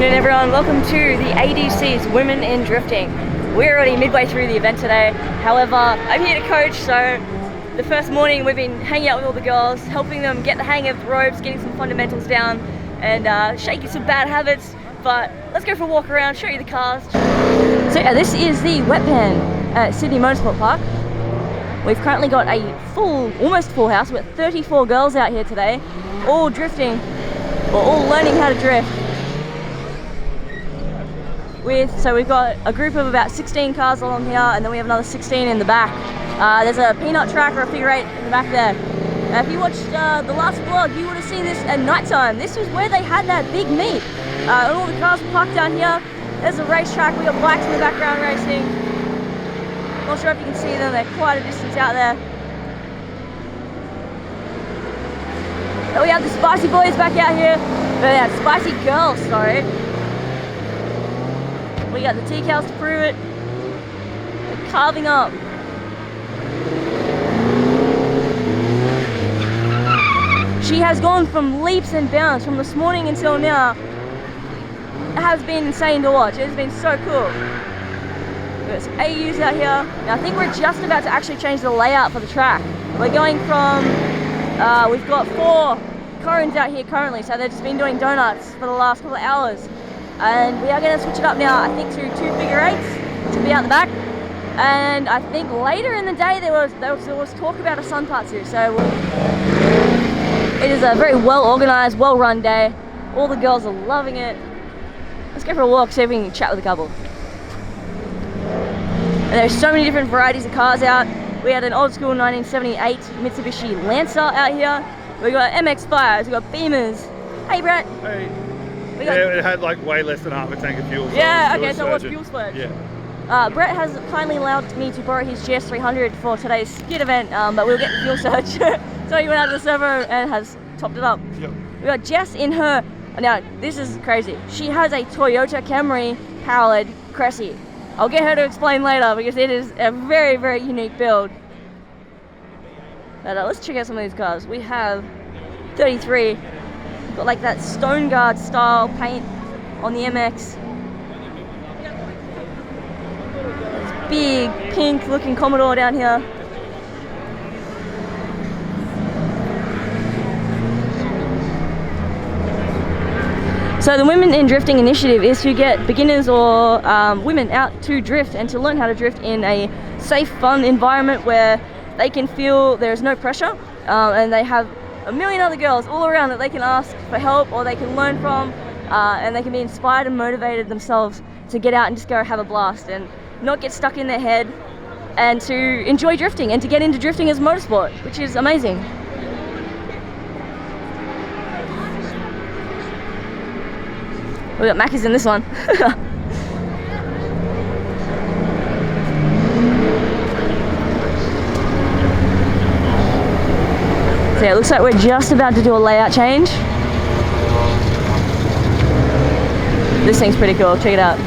afternoon everyone, welcome to the ADC's Women in Drifting. We're already midway through the event today, however I'm here to coach, so the first morning we've been hanging out with all the girls, helping them get the hang of the ropes, getting some fundamentals down and shaking some bad habits, but let's go for a walk around, show you the cars. So yeah, this is the wet pen at Sydney Motorsport Park. We've currently got a almost full house. We've got 34 girls out here today, all drifting, or all learning how to drift. So we've got a group of about 16 cars along here, and then we have another 16 in the back. There's a peanut track or a figure eight in the back there. If you watched the last vlog, you would have seen this at night time. This was where they had that big meet. And all the cars were parked down here. There's a racetrack. We got bikes in the background racing. Not sure if you can see them. They're quite a distance out there. And we have the Spicy Boys back out here. Spicy Girls, sorry. We got the decals to prove it. They're carving up. She has gone from leaps and bounds from this morning until now. It has been insane to watch. It has been so cool. There's AUs out here. Now I think we're just about to actually change the layout for the track. We're going from, we've got 4 cones out here currently, so they've just been doing donuts for the last couple of hours. And we are going to switch it up now, I think, to 2 figure eights to be out the back. And I think later in the day there was talk about a sun part too. So it is a very well organized, well run day. All the girls are loving it. Let's go for a walk, see if we can chat with a couple. And there's so many different varieties of cars out. We had an old school 1978 Mitsubishi Lancer out here. We got MX-5s, we got Beamers. Hey Brett. Hey. Yeah, it had like way less than half a tank of fuel. So yeah, okay, so it was fuel splurge. Yeah. Brett has kindly allowed me to borrow his GS300 for today's skid event, but we'll get the fuel surge. So he went out to the servo and has topped it up. Yep. We got Jess in her, now this is crazy. She has a Toyota Camry powered Cressy. I'll get her to explain later because it is a very, very unique build. But let's check out some of these cars. We have 33. Got like that Stone Guard style paint on the MX. This big pink looking Commodore down here. So the Women in Drifting initiative is to get beginners or women out to drift and to learn how to drift in a safe, fun environment where they can feel there's no pressure and they have a million other girls all around that they can ask for help or they can learn from, and they can be inspired and motivated themselves to get out and just go have a blast and not get stuck in their head, and to enjoy drifting and to get into drifting as motorsport, which is amazing. We got Macca's in this one. So yeah, it looks like we're just about to do a layout change. This thing's pretty cool, check it out.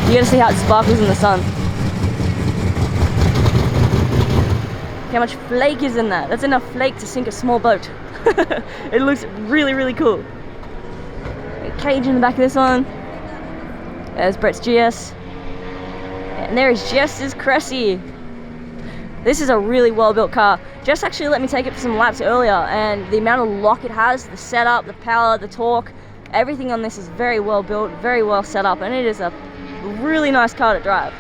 You gotta see how it sparkles in the sun. How much flake is in that? That's enough flake to sink a small boat. It looks really, really cool. A cage in the back of this one. There's Brett's GS. And there is Jess's Cressy. This is a really well built car. Jess actually let me take it for some laps earlier, and the amount of lock it has, the setup, the power, the torque, everything on this is very well built, very well set up, and it is a really nice car to drive.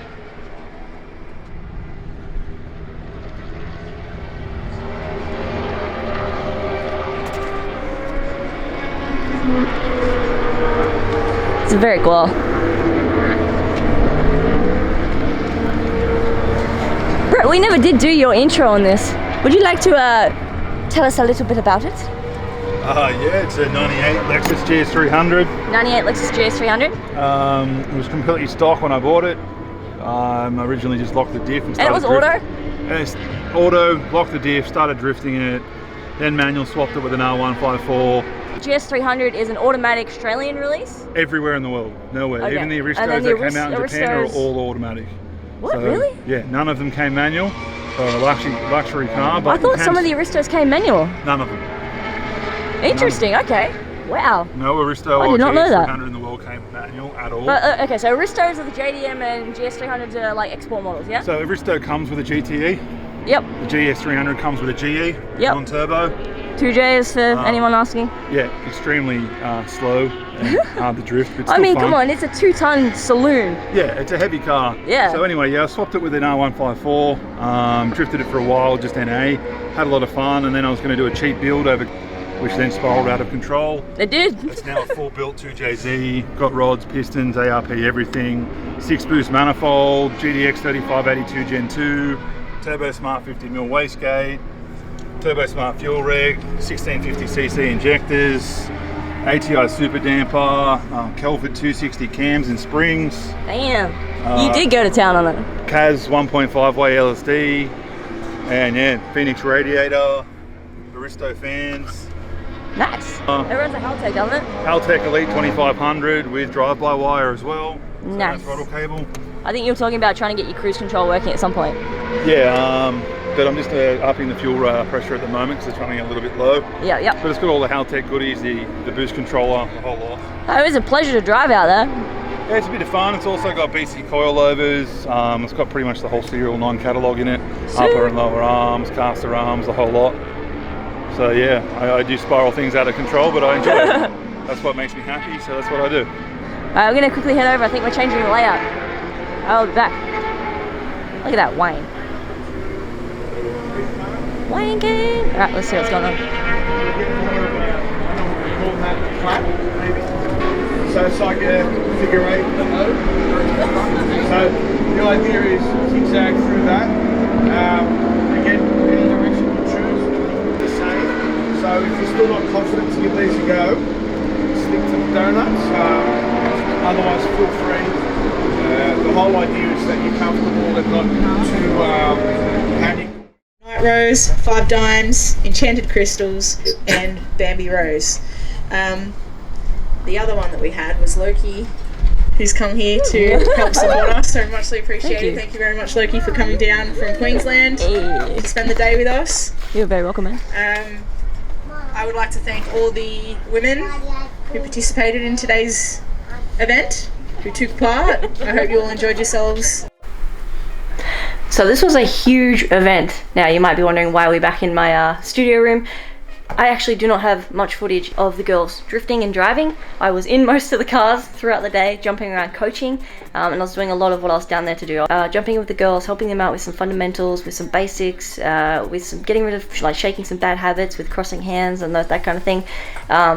It's very cool. Brett, we never did do your intro on this. Would you like to tell us a little bit about it? Yeah, it's a 98 Lexus GS300. 98 Lexus GS300? It was completely stock when I bought it. I originally just locked the diff and started auto? And it's auto, locked the diff, started drifting it, then manual swapped it with an R154. GS300 is an automatic Australian release? Everywhere in the world, nowhere. Okay. Even the Aristos that came out in Japan are all automatic. What, really? Yeah, none of them came manual. a luxury car. But I thought some of the Aristos came manual. None of them. Interesting. Okay. Wow. No Aristo I or did not know that. GS300 in the world came manual at all. But okay, so Aristos are the JDM and GS300s are like export models, yeah? So Aristo comes with a GTE. Yep. The GS300 comes with a GE. Yep. Non-turbo. 2Js for anyone asking. Yeah, extremely slow and hard to drift, but still I mean, fun. come on, it's a 2-ton saloon. Yeah, it's a heavy car. Yeah. So anyway, I swapped it with an R154, drifted it for a while, just NA, had a lot of fun, and then I was going to do a cheap build over, which then spiraled out of control. It did. It's now a full built 2JZ, got rods, pistons, ARP, everything, 6-boost manifold, GDX 3582 Gen 2, Turbo Smart 50mm wastegate, Turbo Smart fuel reg, 1650cc injectors, ATI super damper, Kelford 260 cams and springs. Damn. You did go to town on it. Kaz 1.5-way LSD, and yeah, Phoenix radiator, Aristo fans. Nice. It runs a Haltech, doesn't it? Haltech Elite 2500 with drive-by-wire as well. So Nice. that's throttle cable. I think you were talking about trying to get your cruise control working at some point. Yeah, but I'm just upping the fuel pressure at the moment because it's running a little bit low. Yeah, yeah. But it's got all the Haltech goodies, the boost controller, the whole lot. It was a pleasure to drive out there. Yeah, it's a bit of fun. It's also got BC coilovers. It's got pretty much the whole serial 9 catalogue in it. Sweet. Upper and lower arms, caster arms, the whole lot. So yeah, I do spiral things out of control, but I enjoy it. That's what makes me happy, so that's what I do. Alright, we're going to quickly head over. I think we're changing the layout. I'll be back. Look at that Wayne. Wayne game. Alright, let's see what's going on. So it's like a figure 8. So the idea is zigzag through that. Again, any direction you choose, the same. So if you're still not confident to give these a go, stick to the donuts. Otherwise, feel free. The whole idea is that you're comfortable and not too panic. Night Rose, 5 Dimes, Enchanted Crystals, and Bambi Rose. The other one that we had was Loki, who's come here to help support us, so muchly appreciated. Thank you very much, Loki, for coming down from Queensland to spend the day with us. You're very welcome, man. I would like to thank all the women who participated in today's event, who took part. I hope you all enjoyed yourselves. So this was a huge event. Now you might be wondering why we're back in my studio room. I actually do not have much footage of the girls drifting and driving. I was in most of the cars throughout the day, jumping around coaching, and I was doing a lot of what I was down there to do. Jumping with the girls, helping them out with some fundamentals, with some basics, with some getting rid of, like, shaking some bad habits with crossing hands and that kind of thing.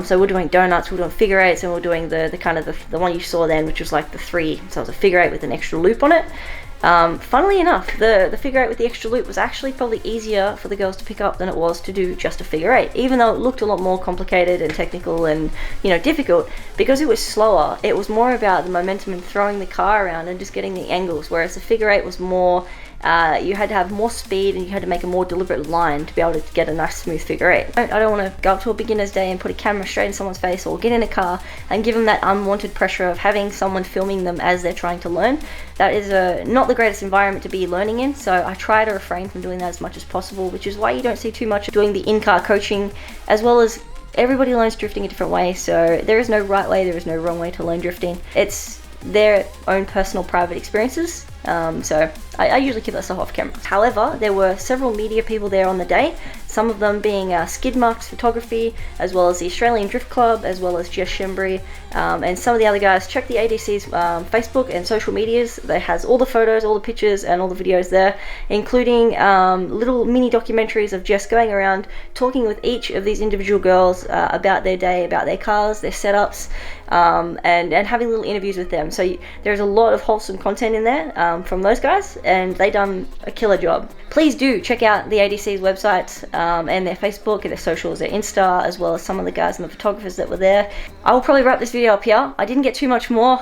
So we're doing donuts, we're doing figure eights, and we're doing the kind of the one you saw then, which was like the 3. So it was a figure 8 with an extra loop on it. Funnily enough, the figure 8 with the extra loop was actually probably easier for the girls to pick up than it was to do just a figure 8, even though it looked a lot more complicated and technical and, you know, difficult. Because it was slower, it was more about the momentum and throwing the car around and just getting the angles, whereas the figure 8 was more, you had to have more speed and you had to make a more deliberate line to be able to get a nice smooth figure 8. I don't want to go up to a beginner's day and put a camera straight in someone's face or get in a car and give them that unwanted pressure of having someone filming them as they're trying to learn. That is not the greatest environment to be learning in, so I try to refrain from doing that as much as possible, which is why you don't see too much of doing the in-car coaching, as well as everybody learns drifting a different way, so there is no right way, there is no wrong way to learn drifting. It's their own personal private experiences, so I usually keep that stuff off camera. However, there were several media people there on the day, some of them being Skid Marks Photography, as well as the Australian Drift Club, as well as Jess Shembry, and some of the other guys. Check the ADC's Facebook and social medias. That has all the photos, all the pictures, and all the videos there, including little mini documentaries of Jess going around talking with each of these individual girls about their day, about their cars, their setups, and having little interviews with them. So there's a lot of wholesome content in there from those guys, and they done a killer job. Please do check out the ADC's website. and their Facebook and their socials, their Insta, as well as some of the guys and the photographers that were there. I will probably wrap this video up here. I didn't get too much more.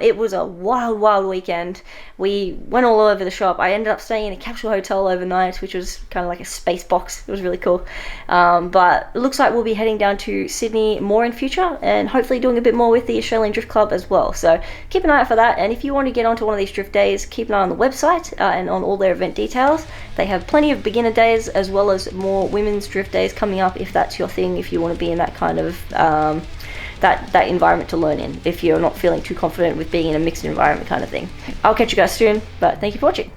It was a wild weekend. We went all over the shop. I ended up staying in a capsule hotel overnight, which was kind of like a space box. It was really cool. But it looks like we'll be heading down to Sydney more in future, and hopefully doing a bit more with the Australian Drift Club as well. So keep an eye out for that. And if you want to get onto one of these drift days, keep an eye on the website and on all their event details. They have plenty of beginner days as well as more women's drift days coming up, if that's your thing, if you want to be in that kind of that environment to learn in, if you're not feeling too confident with being in a mixed environment kind of thing. I'll catch you guys soon, but thank you for watching.